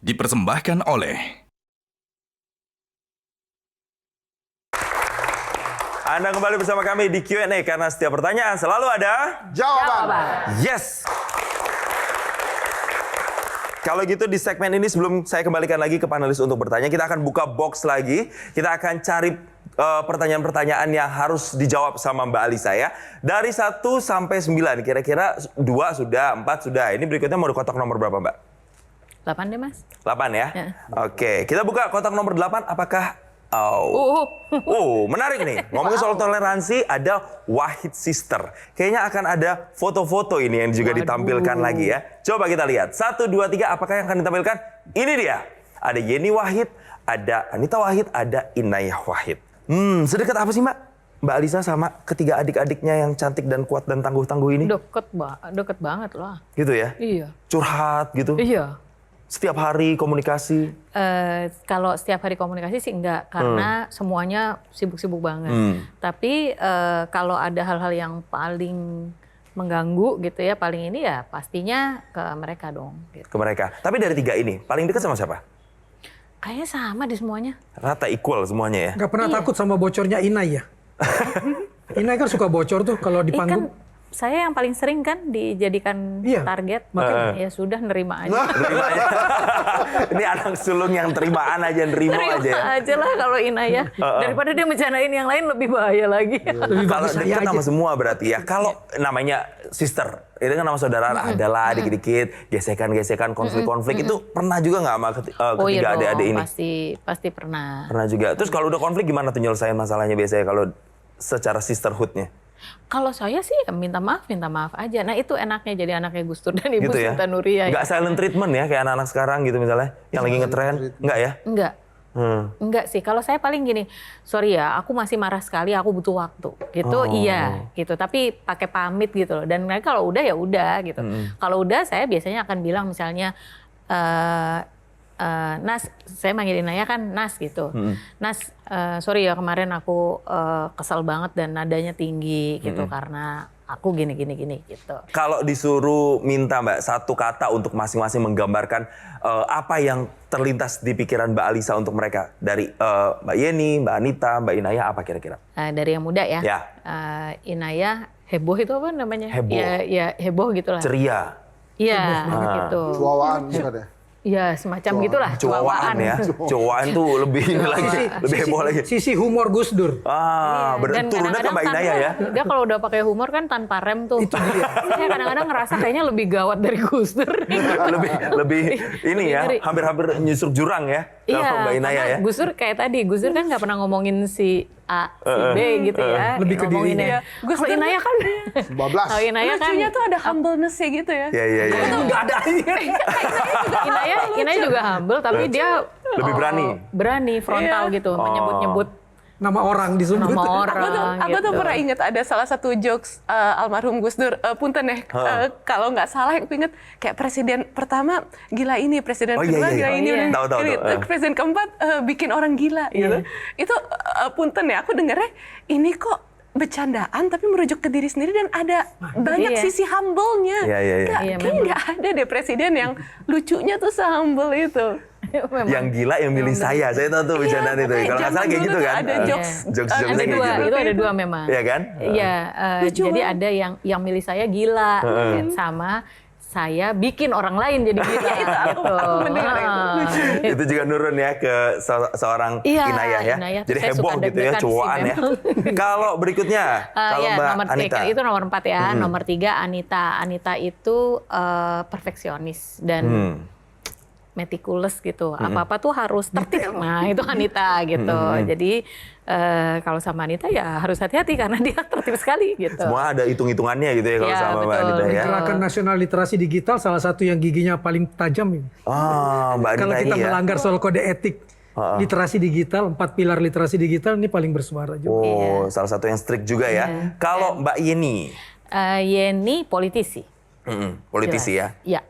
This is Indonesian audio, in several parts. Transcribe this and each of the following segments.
dipersembahkan oleh Anda kembali bersama kami di Q&A karena setiap pertanyaan selalu ada Jawaban. yes. Kalau gitu di segmen ini sebelum saya kembalikan lagi ke panelis untuk bertanya, kita akan buka box lagi. Kita akan cari pertanyaan-pertanyaan yang harus dijawab sama Mbak Alisa ya. Dari 1 sampai 9, kira-kira 2 sudah, 4 sudah. Ini berikutnya mau kotak nomor berapa Mbak? 8 deh mas. 8 ya? Ya. Oke, kita buka kotak nomor 8. Apakah... menarik nih. Ngomongin soal toleransi, ada Wahid Sister. Kayaknya akan ada foto-foto ini yang juga ditampilkan lagi ya. Coba kita lihat. 1, 2, 3, apakah yang akan ditampilkan? Ini dia. Ada Yeni Wahid, ada Anita Wahid, ada Inayah Wahid. Sedekat apa sih Mbak? Mbak Alisa sama ketiga adik-adiknya yang cantik dan kuat dan tangguh-tangguh ini? Deket banget lah. Gitu ya? Iya. Curhat gitu? Iya. Setiap hari komunikasi? Kalau setiap hari komunikasi sih enggak, karena semuanya sibuk-sibuk banget. Tapi kalau ada hal-hal yang paling mengganggu gitu ya, paling ini ya pastinya ke mereka dong. Gitu. Ke mereka. Tapi dari 3 ini, paling dekat sama siapa? Kayaknya sama di semuanya. Rata equal semuanya ya? Nggak pernah takut sama bocornya Inay ya? Inay kan suka bocor tuh kalau di panggung. Kan saya yang paling sering kan dijadikan target, makanya ya sudah nerima aja. Nerima aja. Ini anak sulung yang terimaan aja, nerima aja ya? aja lah kalau Inayah. Daripada dia mencanain yang lain lebih bahaya lagi. Kalau dekat sama semua berarti ya. Kalau namanya sister, itu kan nama saudara adalah dikit-dikit, gesekan-gesekan, konflik-konflik. Itu pernah juga nggak sama ketiga adik-adik ini? Pasti pernah. Pernah juga. Terus kalau udah konflik gimana tuh nyelesain masalahnya biasanya kalau secara sisterhoodnya? Kalau saya sih ya minta maaf aja. Nah itu enaknya jadi anaknya Gus Dur dan Ibu Gitu ya? Sinta Nuria. Nggak silent treatment ya kayak anak-anak sekarang gitu misalnya, yang lagi ngetren, nggak ya? Enggak. Enggak sih. Kalau saya paling gini, sorry ya, aku masih marah sekali, aku butuh waktu. Gitu iya, gitu. Tapi pakai pamit gitu loh. Dan kalau udah ya udah gitu. Kalau udah saya biasanya akan bilang misalnya Nas, saya manggil Inayah kan Nas gitu. Nas, sorry ya kemarin aku kesel banget dan nadanya tinggi gitu karena aku gini gitu. Kalau disuruh minta Mbak satu kata untuk masing-masing menggambarkan apa yang terlintas di pikiran Mbak Alisa untuk mereka dari Mbak Yeni, Mbak Anita, Mbak Inayah, apa kira-kira? Dari yang muda ya. Ya. Inayah heboh itu apa namanya? Heboh. Ya heboh gitulah. Ceria. Iya gitu. Cuawaan bukan ya? Ya semacam gitulah. Cuawaan ya. Cuawaan tuh lebih ini lagi, lebih heboh lagi. Sisi humor Gus Dur. Dan turunnya ke Mbak kadang-kadang Inayah ya. Dia kalau udah pakai humor kan tanpa rem tuh. Itu dia. Saya kadang-kadang ngerasa kayaknya lebih gawat dari Gus Dur. lebih ini ya, ngeri. hampir-hampir nyusuk jurang ya. Kalau Mbak Inayah ya. Gus Dur kayak tadi, Gus Dur kan nggak pernah ngomongin si A, si B gitu ya. Lebih ke ngomonginnya. dirinya. Kalau Inayah kan, 12. kalau Inayah kan, Lucunya tuh ada humbleness-nya gitu ya. Iya. Nggak ada. Inayah juga humble, tapi dia Lebih berani. Berani frontal gitu, menyebut-nyebut Nama orang disebut. nama orang. Aku tuh gitu. pernah inget ada salah satu jokes almarhum Gus Dur, punten ya, kalau nggak salah aku inget kayak presiden pertama gila ini, presiden kedua gila ini, Tahu. presiden keempat bikin orang gila gitu. Itu punten ya, aku dengernya ini kok bercandaan tapi merujuk ke diri sendiri dan ada banyak sisi humble-nya. Iya. Kayaknya nggak ada deh presiden yang lucunya tuh se-humble itu. Yang gila yang milih saya tahu tuh bercandaan itu. Kalau nggak salah kayak gitu kan. Ada Jokes-jokesnya Ada kayak dua, gitu. itu ada dua memang. Iya kan? Iya, jadi ada yang milih saya gila, sama saya bikin orang lain jadi gila. Gitu. mendengar itu. Itu juga nurun ya ke seorang Iya, Inayah ya. Inayah. Jadi Saya heboh suka gitu ya, deg-degan sih cuaan ya. Kalau berikutnya, kalau Ya, Mbak nomor Anita. Itu nomor 4 ya. Nomor 3 Anita. Anita itu perfeksionis dan meticulous gitu. Apa-apa tuh harus tertib. Nah, itu Anita gitu. Jadi kalau sama Anita ya harus hati-hati karena dia tertib sekali gitu. Semua ada hitung-hitungannya gitu ya kalau Iya, sama Mbak betul. Anita ya. Gerakan Nasional Literasi Digital salah satu yang giginya paling tajam ini. Mbak Anita Kalau kita ini ya. melanggar soal kode etik literasi digital, 4 pilar literasi digital ini paling bersuara juga. Salah satu yang strict juga ya. Kalau Mbak Yeni. Yeni politisi. Politisi Jelas. ya. Iya.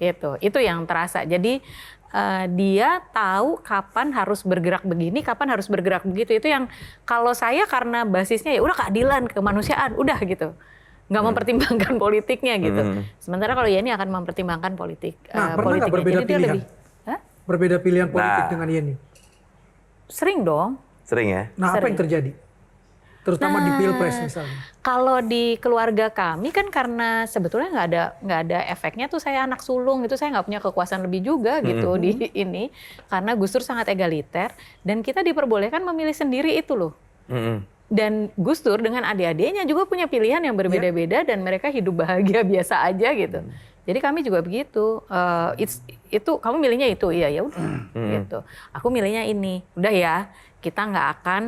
Gitu. Itu yang terasa. Jadi dia tahu kapan harus bergerak begini, kapan harus bergerak begitu. Itu yang kalau saya karena basisnya ya udah keadilan, kemanusiaan, udah gitu. Nggak mempertimbangkan politiknya gitu. Sementara kalau Yeni akan mempertimbangkan politik. Nah, pernah nggak berbeda Jadi dia pilihan? lebih, Hah? berbeda pilihan politik Nah. dengan Yeni? Sering dong. Sering ya? Nah, apa Sering. yang terjadi? Terutama di Pilpres misalnya. Kalau di keluarga kami kan karena sebetulnya nggak ada efeknya tuh, saya anak sulung itu, saya nggak punya kekuasaan lebih juga gitu di ini, karena Gus Dur sangat egaliter dan kita diperbolehkan memilih sendiri itu loh. Dan Gus Dur dengan adik-adiknya juga punya pilihan yang berbeda-beda dan mereka hidup bahagia biasa aja gitu. Jadi kami juga begitu. Itu kamu milihnya itu, iya ya udah gitu. Aku milihnya ini, udah ya. Kita nggak akan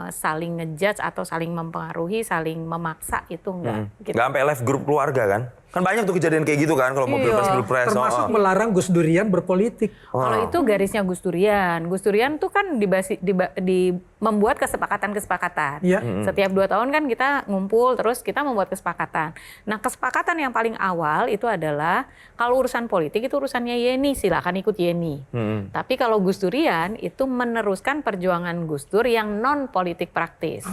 saling ngejudge atau saling mempengaruhi, saling memaksa, itu enggak. Gitu. Nggak sampai live grup keluarga kan? Kan banyak tuh kejadian kayak gitu kan kalau mau Iya. pilpres. Termasuk melarang Gus Durian berpolitik. Kalau itu garisnya Gus Durian. Gus Durian tuh kan membuat kesepakatan-kesepakatan. Iya. Setiap 2 tahun kan kita ngumpul terus kita membuat kesepakatan. Nah, kesepakatan yang paling awal itu adalah kalau urusan politik itu urusannya Yeni, silakan ikut Yeni. Tapi kalau Gus Durian itu meneruskan perjuangan Gus Dur yang non politik praktis.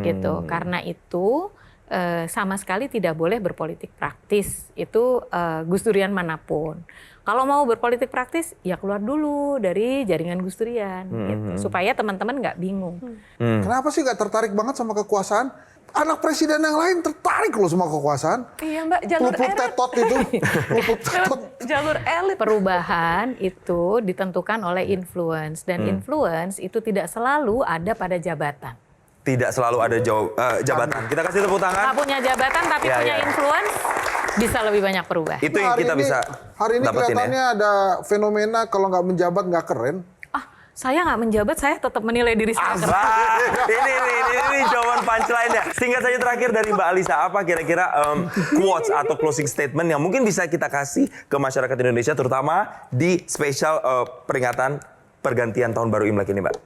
Gitu. Karena itu sama sekali tidak boleh berpolitik praktis. Itu Gus Durian manapun. Kalau mau berpolitik praktis, ya keluar dulu dari jaringan Gus Durian, gitu. Supaya teman-teman nggak bingung. Kenapa sih nggak tertarik banget sama kekuasaan? Anak presiden yang lain tertarik loh sama kekuasaan. Iya Mbak, jalur Pelupuk elit. tetot itu. Pelupuk tetot. Jalur elit. Perubahan itu ditentukan oleh influence. Dan influence itu tidak selalu ada pada jabatan. Tidak selalu ada jabatan. Kita kasih tepuk tangan. Nggak punya jabatan tapi Ya, punya ya. influence, bisa lebih banyak berubah. Itu yang Hari kita ini- bisa Hari ini dapetin ya. kelihatannya ada fenomena kalau nggak menjabat nggak keren. Saya nggak menjabat, saya tetap menilai diri saya keren. Wah, ini jawaban punchline ya. Singkat saja terakhir dari Mbak Alisa, apa kira-kira quotes atau closing statement yang mungkin bisa kita kasih ke masyarakat Indonesia, terutama di spesial peringatan pergantian tahun baru Imlek ini, Mbak?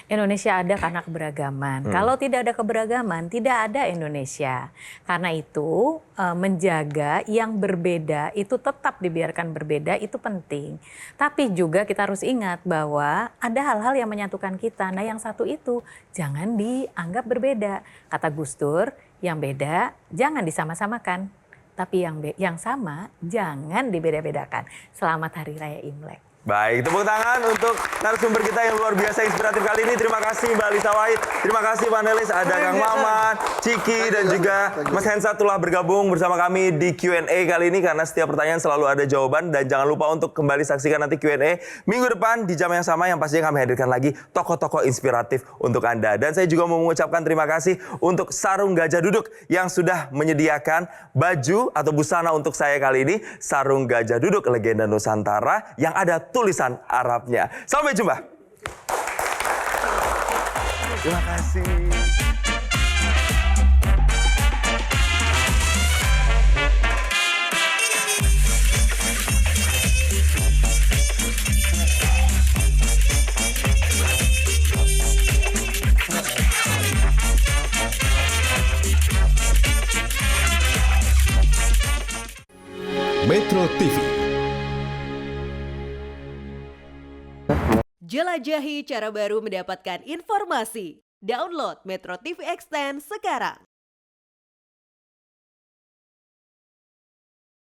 Indonesia ada karena keberagaman. Kalau tidak ada keberagaman, tidak ada Indonesia. Karena itu menjaga yang berbeda itu tetap dibiarkan berbeda itu penting. Tapi juga kita harus ingat bahwa ada hal-hal yang menyatukan kita. Nah, yang satu itu jangan dianggap berbeda. Kata Gus Dur, yang beda jangan disama-samakan. Tapi yang sama jangan dibeda-bedakan. Selamat Hari Raya Imlek. Baik, tepuk tangan untuk narasumber kita yang luar biasa inspiratif kali ini. Terima kasih Mbak Alisa Wahid. Terima kasih panelis, ada Kang Maman, Ciki, dan juga Mas Hensa telah bergabung bersama kami di Q&A kali ini. Karena setiap pertanyaan selalu ada jawaban. Dan jangan lupa untuk kembali saksikan nanti Q&A minggu depan di jam yang sama. Yang pastinya kami hadirkan lagi tokoh-tokoh inspiratif untuk Anda. Dan saya juga mau mengucapkan terima kasih untuk Sarung Gajah Duduk yang sudah menyediakan baju atau busana untuk saya kali ini. Sarung Gajah Duduk, legenda Nusantara yang ada tulisan Arabnya. Sampai jumpa. Terima kasih. Metro TV. Jelajahi cara baru mendapatkan informasi. Download Metro TV Extend sekarang.